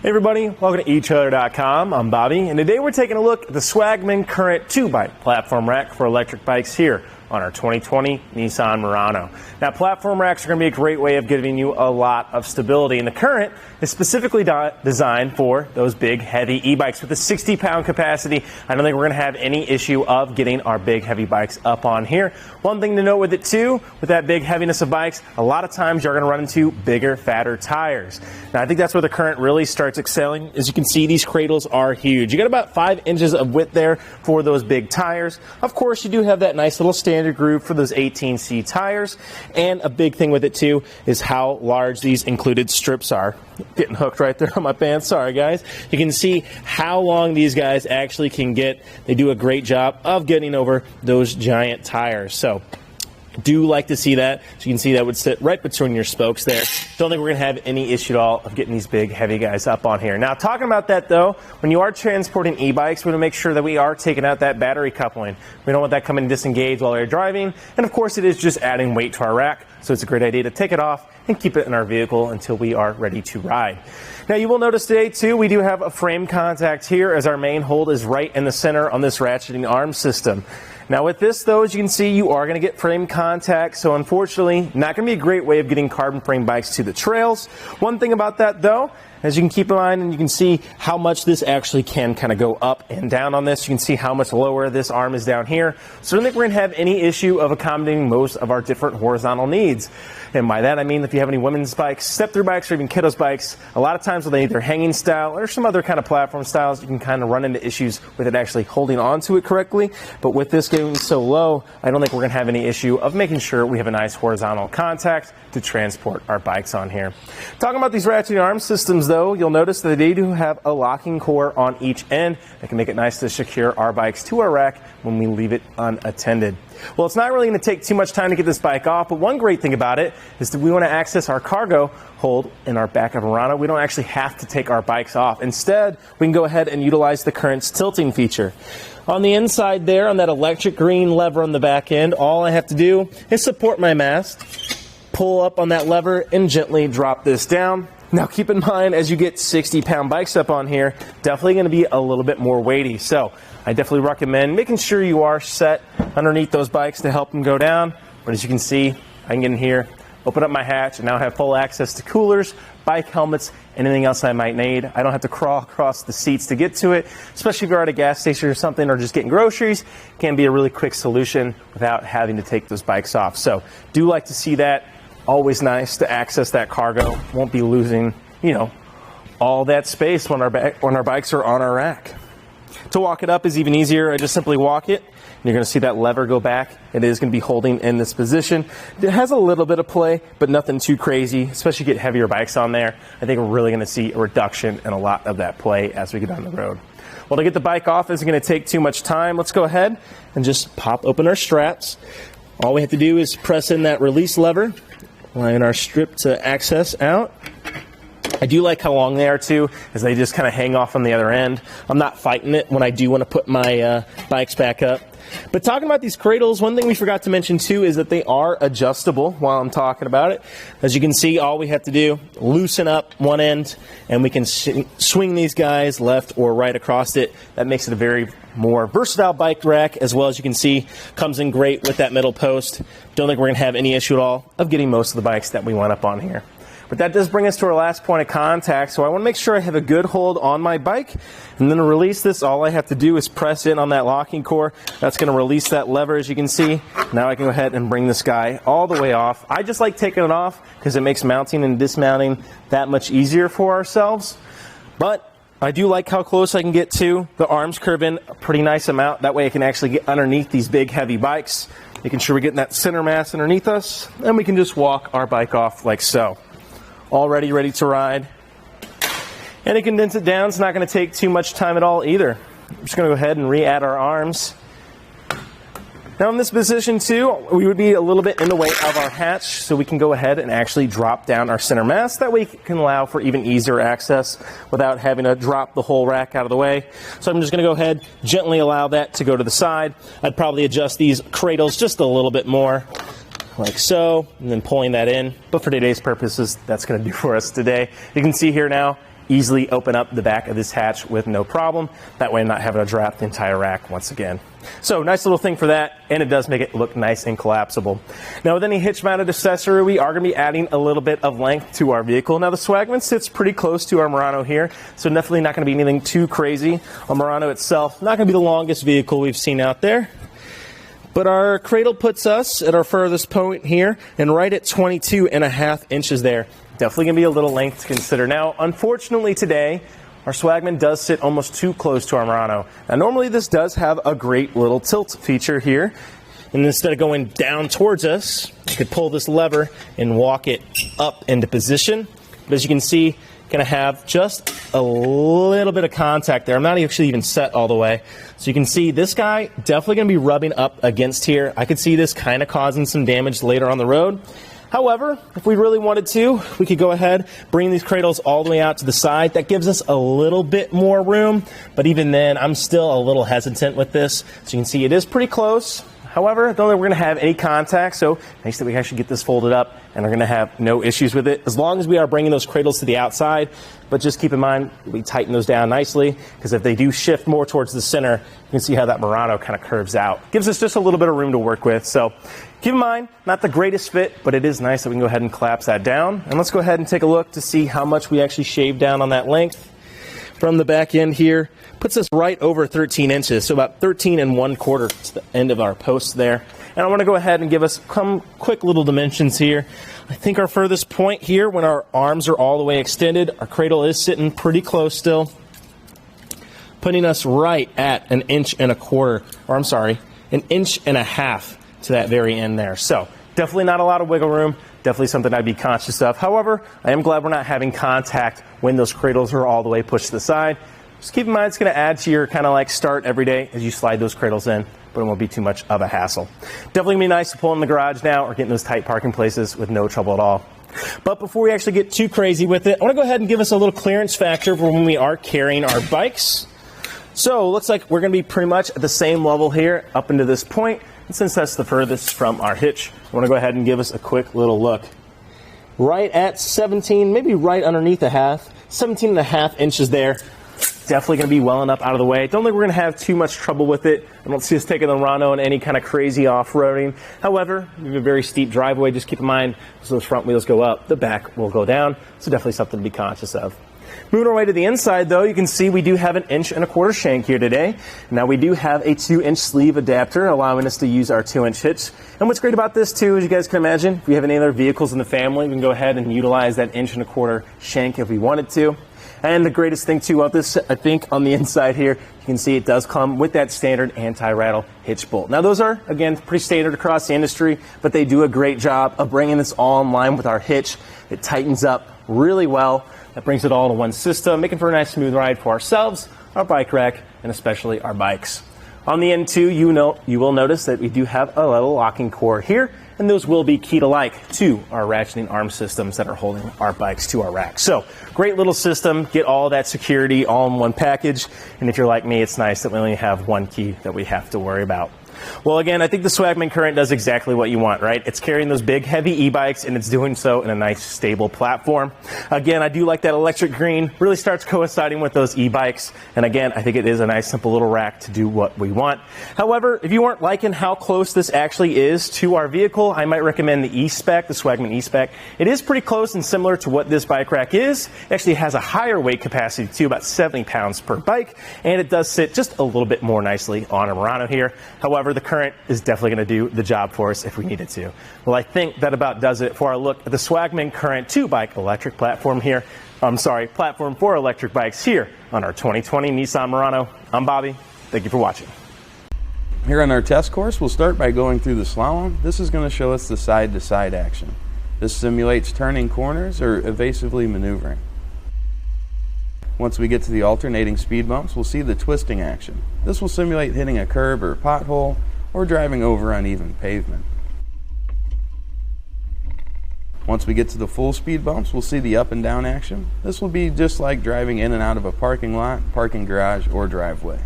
Hey everybody, welcome to etrailer.com. I'm Bobby, and today we're taking a look at the Swagman Current 2-bike platform rack for electric bikes here on our 2020 Nissan Murano. Now, platform racks are going to be a great way of giving you a lot of stability, and the Current is specifically designed for those big, heavy e-bikes with a 60-pound capacity. I don't think we're going to have any issue of getting our big, heavy bikes up on here. One thing to note with it too, with that big heaviness of bikes, a lot of times you're going to run into bigger, fatter tires. Now, I think that's where the Current really starts excelling. As you can see, these cradles are huge. You got about 5 inches of width there for those big tires. Of course, you do have that nice little standard groove for those 18C tires, and a big thing with it too is how large these included strips are. Getting hooked right there on my pants, sorry guys. You can see how long these guys actually can get. They do a great job of getting over those giant tires. So do like to see that. So you can see that would sit right between your spokes there. Don't think we're going to have any issue at all of getting these big, heavy guys up on here. Now, talking about that though, when you are transporting e-bikes, we want to make sure that we are taking out that battery coupling. We don't want that coming disengaged while you're driving. And of course, it is just adding weight to our rack. So it's a great idea to take it off and keep it in our vehicle until we are ready to ride. Now, you will notice today too, we do have a frame contact here as our main hold is right in the center on this ratcheting arm system. Now with this though, as you can see, you are going to get frame contact, so unfortunately not going to be a great way of getting carbon frame bikes to the trails. One thing about that though, as you can keep in mind, and you can see how much this actually can kind of go up and down on this. You can see how much lower this arm is down here. So I don't think we're going to have any issue of accommodating most of our different horizontal needs. And by that I mean if you have any women's bikes, step-through bikes, or even kiddos bikes, a lot of times when they either hanging style or some other kind of platform styles, you can kind of run into issues with it actually holding onto it correctly. But with this getting so low, I don't think we're going to have any issue of making sure we have a nice horizontal contact to transport our bikes on here. Talking about these ratcheting arm systems though, you'll notice that they do have a locking core on each end that can make it nice to secure our bikes to our rack when we leave it unattended. Well, it's not really going to take too much time to get this bike off, but one great thing about it is that we want to access our cargo hold in our back of Murano. We don't actually have to take our bikes off. Instead, we can go ahead and utilize the Current's tilting feature. On the inside there, on that electric green lever on the back end, all I have to do is support my mast, pull up on that lever, and gently drop this down. Now keep in mind, as you get 60-pound bikes up on here, definitely going to be a little bit more weighty. So I definitely recommend making sure you are set underneath those bikes to help them go down. But as you can see, I can get in here, open up my hatch, and now have full access to coolers, bike helmets, anything else I might need. I don't have to crawl across the seats to get to it, especially if you're at a gas station or something, or just getting groceries. It can be a really quick solution without having to take those bikes off. So do like to see that. Always nice to access that cargo. Won't be losing, all that space when our bikes are on our rack. To walk it up is even easier. I just simply walk it. You're going to see that lever go back. It is going to be holding in this position. It has a little bit of play, but nothing too crazy, especially get heavier bikes on there. I think we're really going to see a reduction in a lot of that play as we get down the road. Well, to get the bike off isn't going to take too much time. Let's go ahead and just pop open our straps. All we have to do is press in that release lever, line our strip to access out. I do like how long they are too, as they just kind of hang off on the other end. I'm not fighting it when I do want to put my bikes back up. But talking about these cradles, one thing we forgot to mention too is that they are adjustable while I'm talking about it. As you can see, all we have to do, loosen up one end, and we can swing these guys left or right across it. That makes it a very more versatile bike rack, as well as you can see, comes in great with that middle post. Don't think we're going to have any issue at all of getting most of the bikes that we want up on here. But that does bring us to our last point of contact, so I want to make sure I have a good hold on my bike. And then to release this, all I have to do is press in on that locking core. That's going to release that lever, as you can see. Now I can go ahead and bring this guy all the way off. I just like taking it off because it makes mounting and dismounting that much easier for ourselves. But I do like how close I can get to. The arms curve in a pretty nice amount. That way I can actually get underneath these big, heavy bikes, making sure we're getting that center mass underneath us. And we can just walk our bike off like so. Already ready to ride. And to condense it down, it's not going to take too much time at all either. I'm just going to go ahead and re-add our arms. Now in this position too, we would be a little bit in the way of our hatch, so we can go ahead and actually drop down our center mass. That way it can allow for even easier access without having to drop the whole rack out of the way. So I'm just going to go ahead, gently allow that to go to the side. I'd probably adjust these cradles just a little bit more, like so, and then pulling that in. But for today's purposes, that's going to do for us today. You can see here now, easily open up the back of this hatch with no problem. That way I'm not having to drop the entire rack once again. So nice little thing for that, and it does make it look nice and collapsible. Now with any hitch mounted accessory, we are going to be adding a little bit of length to our vehicle. Now the Swagman sits pretty close to our Murano here, so definitely not going to be anything too crazy. Our Murano itself, not going to be the longest vehicle we've seen out there. But our Cradle puts us at our furthest point here, and right at 22.5 inches there. Definitely going to be a little length to consider. Now, unfortunately today, our Swagman does sit almost too close to our Murano. Now, normally this does have a great little tilt feature here. And instead of going down towards us, you could pull this lever and walk it up into position. But as you can see, going to have just a little bit of contact there. I'm not actually even set all the way. So you can see this guy definitely going to be rubbing up against here. I could see this kind of causing some damage later on the road. However, if we really wanted to, we could go ahead, bring these Cradles all the way out to the side. That gives us a little bit more room, but even then, I'm still a little hesitant with this. So you can see it is pretty close. However, I don't think we're going to have any contact, so nice that we actually get this folded up and are going to have no issues with it, as long as we are bringing those Cradles to the outside. But just keep in mind, we tighten those down nicely, because if they do shift more towards the center, you can see how that Murano kind of curves out. Gives us just a little bit of room to work with. So keep in mind, not the greatest fit, but it is nice that we can go ahead and collapse that down. And let's go ahead and take a look to see how much we actually shaved down on that length. From the back end here, puts us right over 13 inches, so about 13.25 to the end of our post there. And I want to go ahead and give us some quick little dimensions here. I think our furthest point here, when our arms are all the way extended, our Cradle is sitting pretty close still, putting us right at 1.25 inches, or I'm sorry, 1.5 inches to that very end there. So definitely not a lot of wiggle room. Definitely something I'd be conscious of. However, I am glad we're not having contact when those Cradles are all the way pushed to the side. Just keep in mind, it's going to add to your kind of like start every day as you slide those Cradles in, but it won't be too much of a hassle. Definitely going to be nice to pull in the garage now or get in those tight parking places with no trouble at all. But before we actually get too crazy with it, I want to go ahead and give us a little clearance factor for when we are carrying our bikes. So it looks like we're going to be pretty much at the same level here up into this point. And since that's the furthest from our hitch, I want to go ahead and give us a quick little look. Right at 17, maybe right underneath a half, 17.5 inches there. Definitely going to be well enough out of the way. Don't think we're going to have too much trouble with it. I don't see us taking the Murano on any kind of crazy off-roading. However, we have a very steep driveway. Just keep in mind, as those front wheels go up, the back will go down. So definitely something to be conscious of. Moving our way to the inside, though, you can see we do have 1.25 inches shank here today. Now, we do have a 2-inch sleeve adapter, allowing us to use our 2-inch hitch. And what's great about this, too, as you guys can imagine, if we have any other vehicles in the family, we can go ahead and utilize that 1.25 inch shank if we wanted to. And the greatest thing, too, about this, I think, on the inside here, you can see it does come with that standard anti-rattle hitch bolt. Now, those are, again, pretty standard across the industry, but they do a great job of bringing this all in line with our hitch. It tightens up really well. That brings it all into one system, making for a nice smooth ride for ourselves, our bike rack, and especially our bikes. On the end, too, you will notice that we do have a little locking cord here, and those will be key-alike to our ratcheting arm systems that are holding our bikes to our rack. So, great little system, get all that security all in one package, and if you're like me, it's nice that we only have one key that we have to worry about. Well, again, I think the Swagman Current does exactly what you want, right? It's carrying those big, heavy e-bikes, and it's doing so in a nice, stable platform. Again, I do like that electric green. Really starts coinciding with those e-bikes. And again, I think it is a nice, simple little rack to do what we want. However, if you aren't liking how close this actually is to our vehicle, I might recommend the E-Spec, the Swagman E-Spec. It is pretty close and similar to what this bike rack is. It actually has a higher weight capacity, too, about 70 pounds per bike. And it does sit just a little bit more nicely on a Murano here. However, the Current is definitely going to do the job for us if we needed to. Well, I think that about does it for our look at the Swagman Current 2-bike electric platform here. Platform for electric bikes here on our 2020 Nissan Murano. I'm Bobby. Thank you for watching. Here on our test course, we'll start by going through the Slalom. This is going to show us the side-to-side action. This simulates turning corners or evasively maneuvering. Once we get to the alternating speed bumps, we'll see the twisting action. This will simulate hitting a curb or pothole or driving over uneven pavement. Once we get to the full speed bumps, we'll see the up and down action. This will be just like driving in and out of a parking lot, parking garage, or driveway.